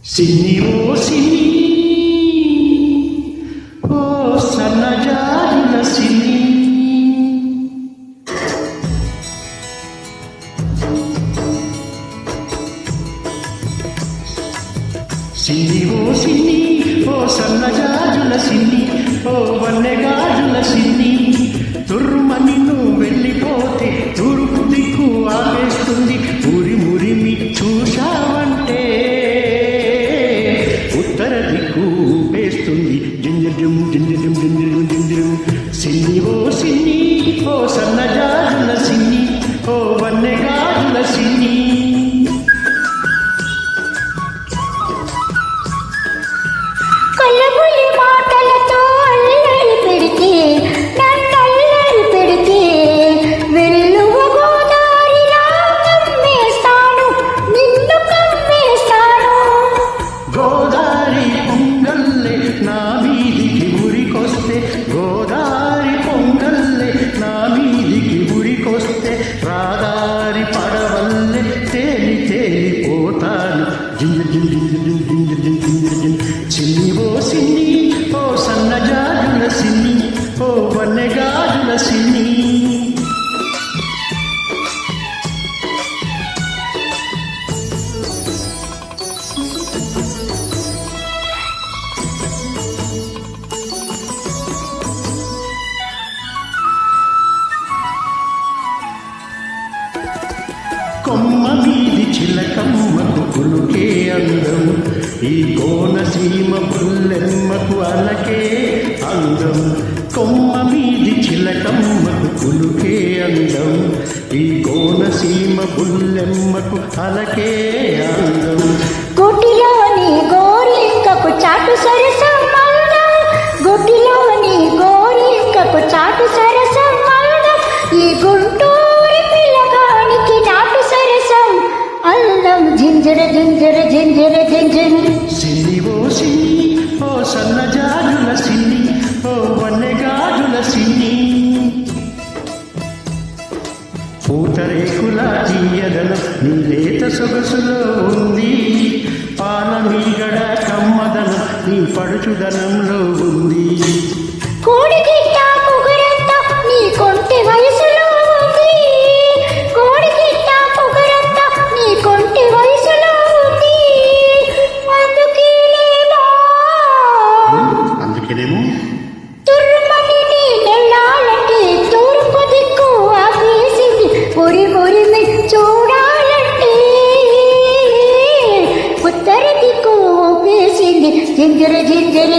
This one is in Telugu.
సిన్ని ఓ సిన్ని ఓ సన్నజాజుల సిన్ని సిన్ని ఓ సిన్ని ఓ సన్నజాజుల సిన్ని ఓ వన్నెగాజుల సిన్ని తుర్రుమని నువ్వు వెళ్ళిపోతే తూర్పు దిక్కు ఆపేస్తుంది మురి మురిమి చూశావంటే ఉత్తర దిక్కు ఊపేస్తుంది జింజం జింజం జింజం జింజం సిన్ని ఓ సిన్ని ఓ సన్నజాజుల సిన్ని ఓ వన్నెగాజుల సిన్ని కలబులి మాటలతో అల్లరి పెడితే నన్నల్లరి పెడితే వెల్లువ గోదారిలా కమ్మేస్తాను నిన్ను కమ్మేస్తాను గోదారి పొంగల్లే నా మీదికి ఉరికొస్తే గోదారి పొంగల్లే నా మీదికి ఉరికొస్తే రాదారి పడవల్లే తేలి తేలిపోతాను జింజ జింజ జింజ జింజ జింజ జింజ సిన్ని ఓ సిన్ని ఓ సన్నజాజుల సిన్ని ఓ వన్నెగాజుల సిన్ని కొమ్మ మీది చిలకమ్మకు పులుకే అందం ఈ కోనసీమ పుల్లెమ్మకు అలకే అందం కొమ్మ మీది చిలకమ్మకు పులుకే అందం ఈ కోనసీమ పుల్లెమ్మకు అలకే అందం గుటిలోని గోరింకకు చాటు సరసం అందం గుటిలోని గోరింకకు చాటు సరసం అందం ఈ గుంటూరి పిల్లగానికి నాటు సరసం అందం జింజర జింజర జింజర జింజర సిన్ని ఓ సిన్ని ఓ సన్నజాజుల సిన్ని ఓ వన్నెగాజుల సిన్ని పూతరేకుల తీయదనం నీ లేత సొగసులో ఉంది పాలమీగడ కమ్మదనం నీ పడుచుదనంలో ఉంది కోడిగిట్ట పొగరంత నీ కొంటె వయసులో ఉంది కోడిగిట్ట పొగరంత నీ కొంటె వయసులో ఉంది అందుకేనేమో తుర్రుమని నీ నెల్లాలంటే తూర్పు దిక్కు ఆపేసింది మురి మురిమి చూడాలంటే ఉత్తర దిక్కు ఊపేసింది జింజర జింజర